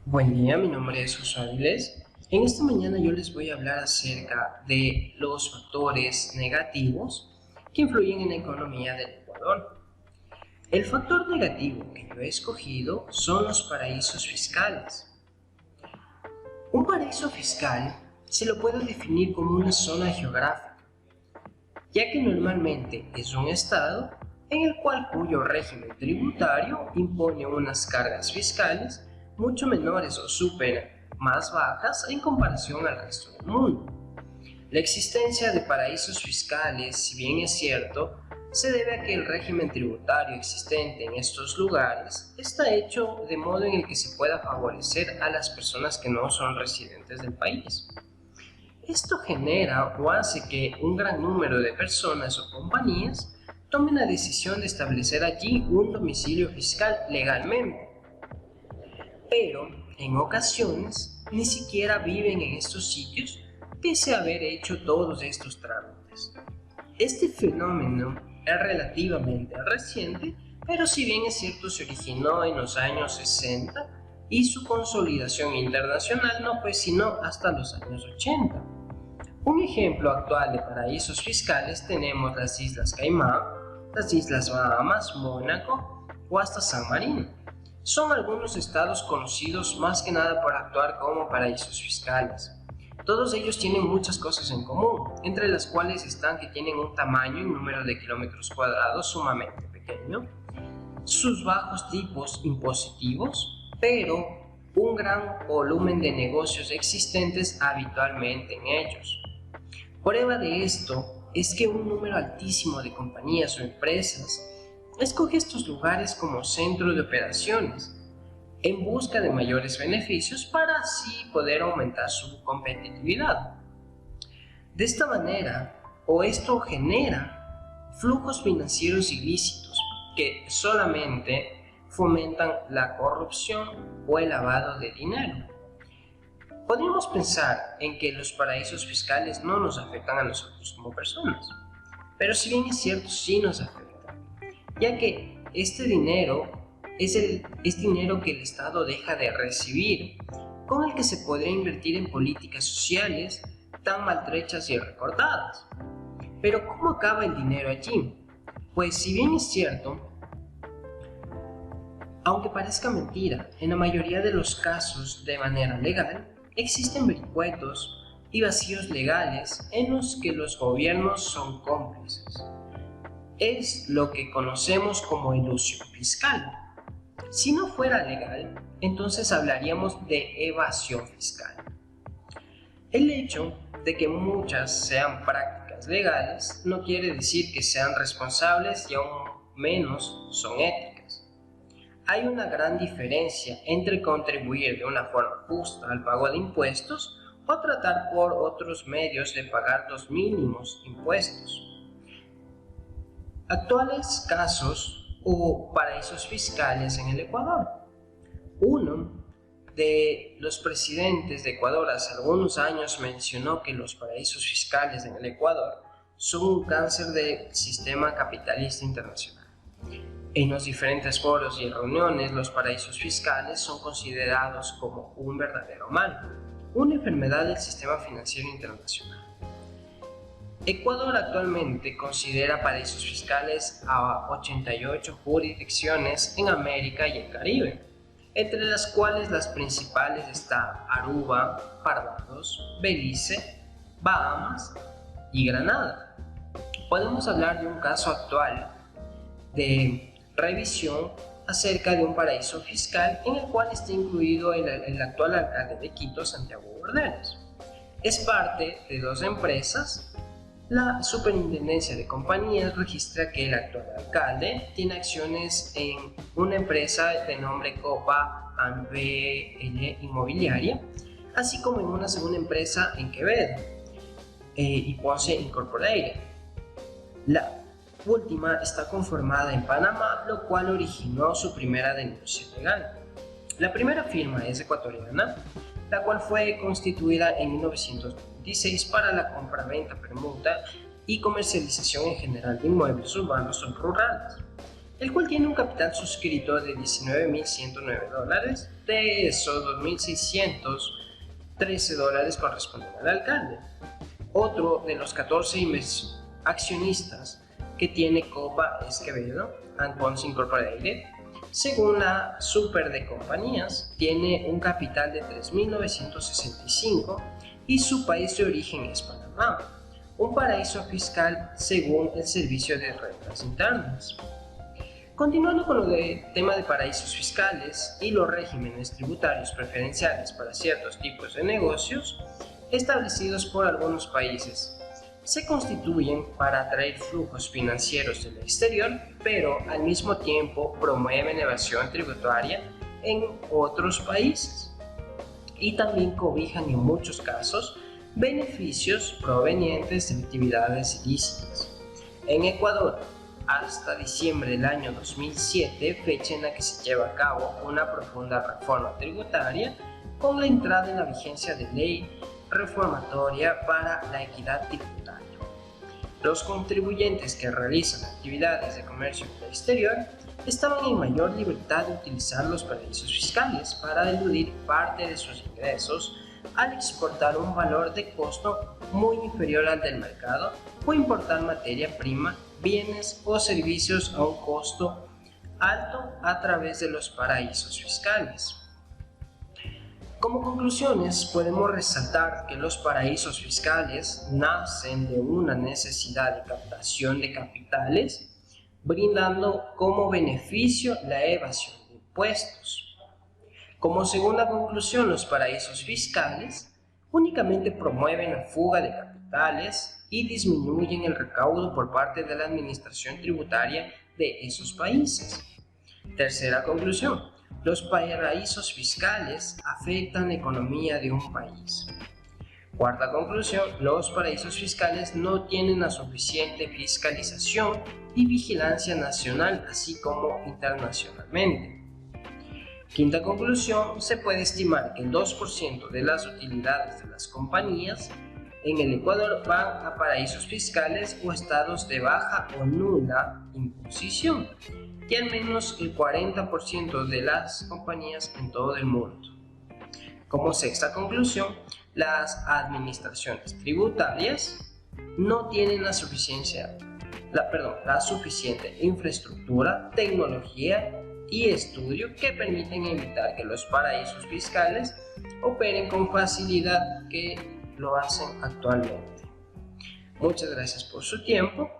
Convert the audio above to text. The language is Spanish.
Buen día, mi nombre es Josué Avilés. En esta mañana yo les voy a hablar acerca de los factores negativos que influyen en la economía del Ecuador. El factor negativo que yo he escogido son los paraísos fiscales. Un paraíso fiscal se lo puede definir como una zona geográfica, ya que normalmente es un estado en el cuyo régimen tributario impone unas cargas fiscales mucho menores o súper más bajas en comparación al resto del mundo. La existencia de paraísos fiscales, si bien es cierto, se debe a que el régimen tributario existente en estos lugares está hecho de modo en el que se pueda favorecer a las personas que no son residentes del país. Esto genera o hace que un gran número de personas o compañías tomen la decisión de establecer allí un domicilio fiscal legalmente, pero en ocasiones ni siquiera viven en estos sitios pese a haber hecho todos estos trámites. Este fenómeno es relativamente reciente, pero si bien es cierto se originó en los años 60 y su consolidación internacional no fue sino hasta los años 80. Un ejemplo actual de paraísos fiscales tenemos las Islas Caimán, las Islas Bahamas, Mónaco o hasta San Marino. Son algunos estados conocidos más que nada por actuar como paraísos fiscales. Todos ellos tienen muchas cosas en común, entre las cuales están que tienen un tamaño y número de kilómetros cuadrados sumamente pequeño, sus bajos tipos impositivos, pero un gran volumen de negocios existentes habitualmente en ellos. Prueba de esto es que un número altísimo de compañías o empresas escoge estos lugares como centro de operaciones en busca de mayores beneficios para así poder aumentar su competitividad. De esta manera, esto genera flujos financieros ilícitos que solamente fomentan la corrupción o el lavado de dinero. Podríamos pensar en que los paraísos fiscales no nos afectan a nosotros como personas, pero si bien es cierto, sí nos afecta, ya que este dinero es dinero que el Estado deja de recibir, con el que se podría invertir en políticas sociales tan maltrechas y recortadas. Pero ¿cómo acaba el dinero allí? Pues si bien es cierto, aunque parezca mentira, en la mayoría de los casos de manera legal, existen vericuetos y vacíos legales en los que los gobiernos son cómplices. Es lo que conocemos como ilusión fiscal. Si no fuera legal, entonces hablaríamos de evasión fiscal. El hecho de que muchas sean prácticas legales no quiere decir que sean responsables y aún menos son éticas. Hay una gran diferencia entre contribuir de una forma justa al pago de impuestos o tratar por otros medios de pagar los mínimos impuestos. Actuales casos o paraísos fiscales en el Ecuador. Uno de los presidentes de Ecuador hace algunos años mencionó que los paraísos fiscales en el Ecuador son un cáncer del sistema capitalista internacional. En los diferentes foros y reuniones, los paraísos fiscales son considerados como un verdadero mal, una enfermedad del sistema financiero internacional. Ecuador actualmente considera paraísos fiscales a 88 jurisdicciones en América y el Caribe, entre las cuales las principales están Aruba, Barbados, Belice, Bahamas y Granada. Podemos hablar de un caso actual de revisión acerca de un paraíso fiscal en el cual está incluido el actual alcalde de Quito, Santiago Bordeles. Es parte de dos empresas. La Superintendencia de Compañías registra que el actual alcalde tiene acciones en una empresa de nombre Copa ANBL Inmobiliaria, así como en una segunda empresa en Quevedo y Ponce Incorporated. La última está conformada en Panamá, lo cual originó su primera denuncia legal. La primera firma es ecuatoriana, la cual fue constituida en 1926 para la compra-venta, permuta y comercialización en general de inmuebles urbanos o rurales. el cual tiene un capital suscrito de $19.109. De esos, $2.613 corresponden al alcalde. Otro de los 14 accionistas que tiene Copa es Quevedo and Pons Incorporated. Según la Super de Compañías, tiene un capital de 3.965 y su país de origen es Panamá, un paraíso fiscal según el Servicio de Rentas Internas. Continuando con el tema de paraísos fiscales y los regímenes tributarios preferenciales para ciertos tipos de negocios establecidos por algunos países, se constituyen para atraer flujos financieros del exterior, pero al mismo tiempo promueven evasión tributaria en otros países y también cobijan en muchos casos beneficios provenientes de actividades ilícitas. En Ecuador, hasta diciembre del año 2007, fecha en la que se lleva a cabo una profunda reforma tributaria con la entrada en la vigencia de ley reformatoria para la equidad tributaria. Los contribuyentes que realizan actividades de comercio exterior estaban en mayor libertad de utilizar los paraísos fiscales para eludir parte de sus ingresos al exportar un valor de costo muy inferior al del mercado o importar materia prima, bienes o servicios a un costo alto a través de los paraísos fiscales. Como conclusiones, podemos resaltar que los paraísos fiscales nacen de una necesidad de captación de capitales, brindando como beneficio la evasión de impuestos. Como segunda conclusión, los paraísos fiscales únicamente promueven la fuga de capitales y disminuyen el recaudo por parte de la administración tributaria de esos países. Tercera conclusión. Los paraísos fiscales afectan la economía de un país. Cuarta conclusión, los paraísos fiscales no tienen la suficiente fiscalización y vigilancia nacional, así como internacionalmente. Quinta conclusión, se puede estimar que el 2% de las utilidades de las compañías en el Ecuador van a paraísos fiscales o estados de baja o nula imposición, y al menos el 40% de las compañías en todo el mundo. Como sexta conclusión, las administraciones tributarias no tienen la suficiente infraestructura, tecnología y estudio que permiten evitar que los paraísos fiscales operen con facilidad que lo hacen actualmente. Muchas gracias por su tiempo.